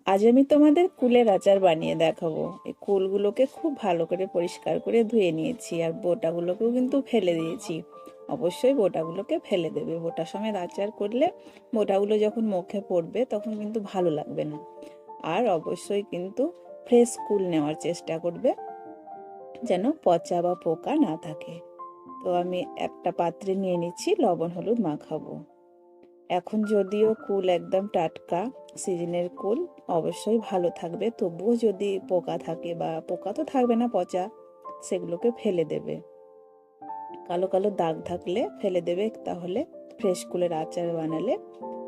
আজ আমি তোমাদের কুলের আচার বানিয়ে দেখাবো। এই কুলগুলোকে খুব ভালো করে পরিষ্কার করে ধুয়ে নিয়েছি, আর বোটাগুলোকেও কিন্তু ফেলে দিয়েছি। অবশ্যই বোটাগুলোকে ফেলে দেবে। বোটা সমেত আচার করলে বোটাগুলো যখন মুখে পড়বে তখন কিন্তু ভালো লাগবে না। আর অবশ্যই কিন্তু ফ্রেশ কুল নেওয়ার চেষ্টা করবে, যেন পচা বা পোকা না থাকে। তো আমি একটা পাত্রে নিয়ে নিচ্ছি, লবণ হলুদ মাখাবো। এখন যদিও কুল একদম টাটকা সিজনের কুল, অবশ্যই ভালো থাকবে। তবুও যদি পোকা থাকে, বা পোকা তো থাকবে না, পচা, সেগুলোকে ফেলে দেবে। কালো কালো দাগ থাকলে ফেলে দেবে। তাহলে ফ্রেশ কুলের আচার বানালে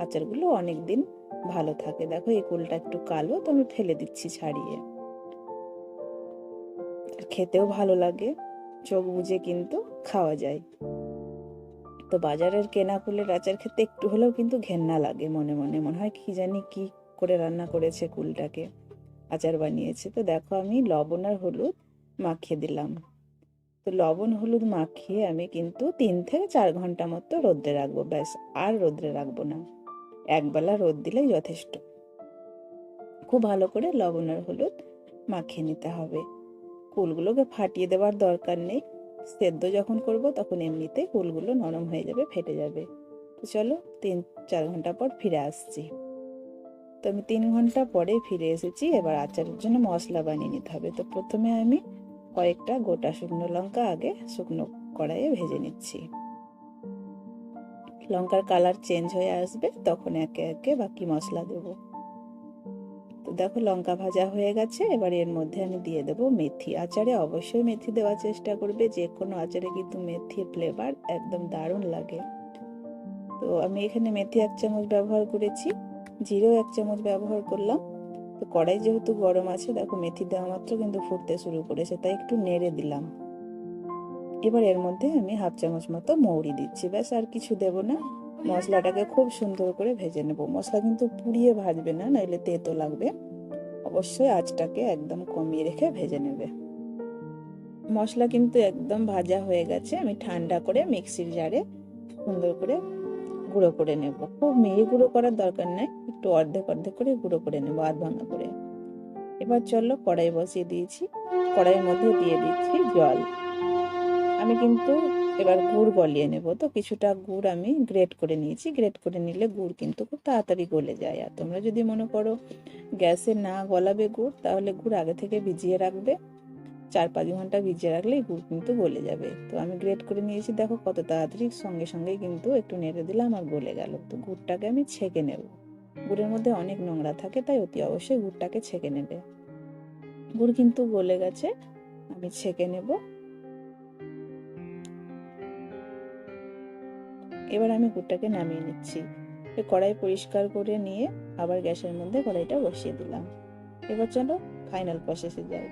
আচারগুলো অনেক দিন ভালো থাকে। দেখো এই কুলটা একটু কালো, তো আমি ফেলে দিচ্ছি ছাড়িয়ে। খেতেও ভালো লাগে, চোখ বুজে কিন্তু খাওয়া যায়। তো বাজারের কেনা কুলের আচার খেতে একটু হলেও কিন্তু ঘেন্না লাগে, মনে মনে মনে হয় কি জানি কি করে রান্না করেছে, কুলটাকে আচার বানিয়েছে। তো দেখো আমি লবণ আর হলুদ মাখিয়ে দিলাম। তো লবণ হলুদ মাখিয়ে আমি কিন্তু 3 থেকে 4 ঘন্টা মতো রোদ্রে রাখবো, ব্যাস, আর রোদ্রে রাখবো না। একবেলা রোদ দিলেই যথেষ্ট। খুব ভালো করে লবণ আর হলুদ মাখিয়ে নিতে হবে। কুলগুলোকে ফাটিয়ে দেওয়ার দরকার নেই। সেদ্ধ যখন করব তখন এমনিতে কুলগুলো নরম হয়ে যাবে, ফেটে যাবে। তো চলো 3-4 ঘন্টা পর ফিরে আসছি। তো আমি 3 ঘন্টা পরে ফিরে এসেছি। এবার আচারের জন্য মশলা বানিয়ে নিতে হবে। তো প্রথমে আমি কয়েকটা গোটা শুকনো লঙ্কা আগে শুকনো কড়াইয়ে ভেজে নিচ্ছি। লঙ্কার কালার চেঞ্জ হয়ে আসবে, তখন একে একে বাকি মশলা দেবো। তো দেখো লঙ্কা ভাজা হয়ে গেছে। এবার এর মধ্যে আমি দিয়ে দেবো মেথি। আচারে অবশ্যই মেথি দেওয়ার চেষ্টা করবে, যে কোনো আচারে কিন্তু মেথির ফ্লেভার একদম দারুণ লাগে। তো আমি এখানে মেথি 1 চামচ ব্যবহার করেছি, জিরেও 1 চামচ ব্যবহার করলাম। তো কড়াই যেহেতু গরম আছে, দেখো মেথি দেওয়া মাত্র কিন্তু ফুটতে শুরু করেছে, তাই একটু নেড়ে দিলাম। এবার এর মধ্যে আমি 1/2 চামচ মতো মৌরি দিচ্ছি, ব্যাস, আর কিছু দেব না। মশলাটাকে খুব সুন্দর করে ভেজে নেব। মশলা কিন্তু পুড়িয়ে ভাজবে না, নইলে তেতো লাগবে। অবশ্যই আঁচটাকে একদম কমিয়ে রেখে ভেজে নেবে। মশলা কিন্তু একদম ভাজা হয়ে গেছে। আমি ঠান্ডা করে মিক্সির জারে সুন্দর করে গুঁড়ো করে নেব। খুব মিহি গুঁড়ো করার দরকার নেই, একটু অর্ধেক অর্ধেক করে গুঁড়ো করে নেবো, আধ ভাঙা করে। এবার চলো কড়াই বসিয়ে দিয়েছি, কড়াইয়ের মধ্যে দিয়ে দিচ্ছি জল। আমি কিন্তু এবার গুড় গলিয়ে নেব। তো কিছুটা গুড় আমি গ্রেট করে নিয়েছি। গ্রেট করে নিলে গুড় কিন্তু খুব তাড়াতাড়ি গলে যায়। আর তোমরা যদি মনে করো গ্যাসে না গলাবে গুড়, তাহলে গুড় আগে থেকে ভিজিয়ে রাখবে। 4-5 ঘন্টা ভিজিয়ে রাখলেই গুড় কিন্তু গলে যাবে। তো আমি গ্রেট করে নিয়েছি, দেখো কত তাড়াতাড়ি, সঙ্গে সঙ্গে কিন্তু একটু নেড়ে দিলাম আর গলে গেল। তো গুড়টাকে আমি ছেঁকে নেব। গুড়ের মধ্যে অনেক নোংরা থাকে, তাই অতি অবশ্যই গুড়টাকে ছেঁকে নেবে। গুড় কিন্তু গলে গেছে, আমি ছেঁকে নেব। এবার আমি গুড়টাকে নামিয়ে নিচ্ছি। কড়াই পরিষ্কার করে নিয়ে আবার গ্যাসের মধ্যে কড়াইটা বসিয়ে দিলাম। এবার চলো ফাইনাল প্রসেসে যাই।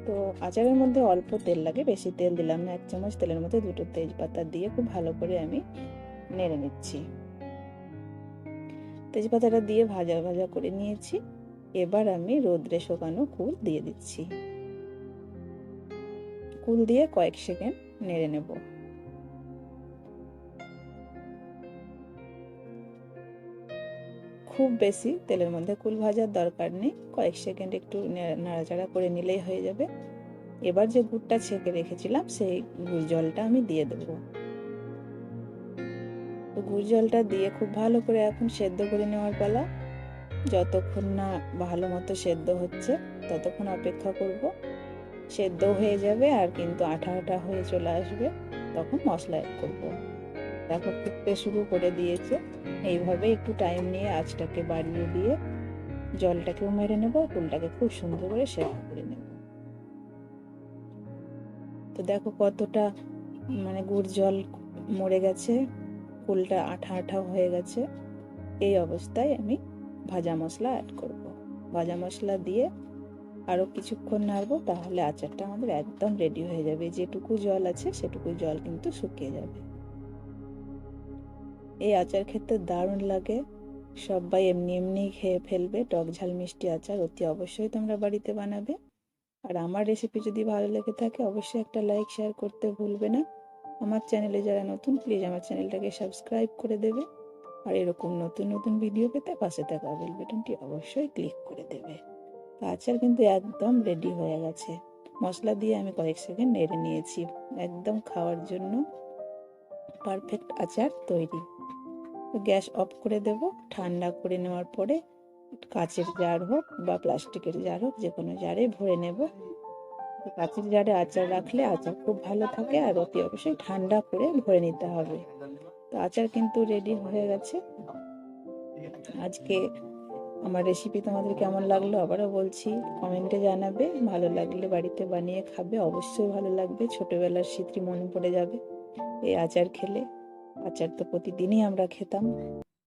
তো আচারের মধ্যে অল্প তেল লাগে, বেশি তেল দিলাম না। 1 চামচ তেলের মধ্যে 2টো তেজপাতা দিয়ে খুব ভালো করে আমি নেড়ে নিচ্ছি। তেজপাতাটা দিয়ে ভাজা ভাজা করে নিয়েছি। এবার আমি রোদ্রে শুকানো কুল দিয়ে দিচ্ছি। কুল দিয়ে কয়েক সেকেন্ড নেড়ে নেব। খুব বেশি তেলের মধ্যে কুল ভাজার দরকার নেই, কয়েক সেকেন্ড একটু নাড়াচাড়া করে নিলেই হয়ে যাবে। এবার যে গুড়টা ছেঁকে রেখেছিলাম, সেই গুড় জলটা আমি দিয়ে দেবো। তো গুড় জলটা দিয়ে খুব ভালো করে এখন সেদ্ধ করে নেওয়ার পালা। যতক্ষণ না ভালো মতো সেদ্ধ হচ্ছে ততক্ষণ অপেক্ষা করব। সেদ্ধ হয়ে যাবে আর কিন্তু আঠা আঠা হয়ে চলে আসবে, তখন মশলা অ্যাড করব। দেখো ফুটতে শুরু করে দিয়েছে। এইভাবে একটু টাইম নিয়ে আঁচটাকে বাড়িয়ে দিয়ে জলটাকেও মেরে নেব, কুলটাকে খুব সুন্দর করে সেদ্ধ করে নেব। তো দেখো কতটা গুড় জল মরে গেছে, কুলটা আঠা আঠা হয়ে গেছে। এই অবস্থায় আমি ভাজা মশলা অ্যাড করব। ভাজা মশলা দিয়ে আরও কিছুক্ষণ নাড়বো, তাহলে আচারটা আমাদের একদম রেডি হয়ে যাবে। যেটুকু জল আছে সেটুকু জল কিন্তু শুকিয়ে যাবে। এই আচার খেতে দারুণ লাগে, সবাই এমনি এমনি খেয়ে ফেলবে। টক ঝাল মিষ্টি আচার অতি অবশ্যই তোমরা বাড়িতে বানাবে। আর আমার রেসিপি যদি ভালো লেগে থাকে, অবশ্যই একটা লাইক শেয়ার করতে ভুলবে না। আমার চ্যানেলে যারা নতুন, প্লিজ আমার চ্যানেলটাকে সাবস্ক্রাইব করে দেবে। আর এরকম নতুন নতুন ভিডিও পেতে পাশে থাকা বেল বাটনটি অবশ্যই ক্লিক করে দেবে। তো আচার কিন্তু একদম রেডি হয়ে গেছে। মশলা দিয়ে আমি কয়েক সেকেন্ড নেড়ে নিয়েছি। একদম খাওয়ার জন্য পারফেক্ট আচার তৈরি। তো গ্যাস অফ করে দেব। ঠান্ডা করে নেওয়ার পরে কাচের জার হোক বা প্লাস্টিকের জার হোক, যে কোনো জারে ভরে নেব। তো কাচের জারে আচার রাখলে আচার খুব ভালো থাকে, আর অতি অবশ্যই ঠান্ডা করে ভরে নিতে হবে। তো আচার কিন্তু রেডি হয়ে গেছে। আজকে আমার রেসিপি তোমাদের কেমন লাগলো আবারও বলছি, কমেন্টে জানাবে। ভালো লাগলে বাড়িতে বানিয়ে খাবে, অবশ্যই ভালো লাগবে। ছোটবেলার স্মৃতি মনে পড়ে যাবে এই আচার খেলে। আচার তো প্রতিদিনই আমরা খেতাম।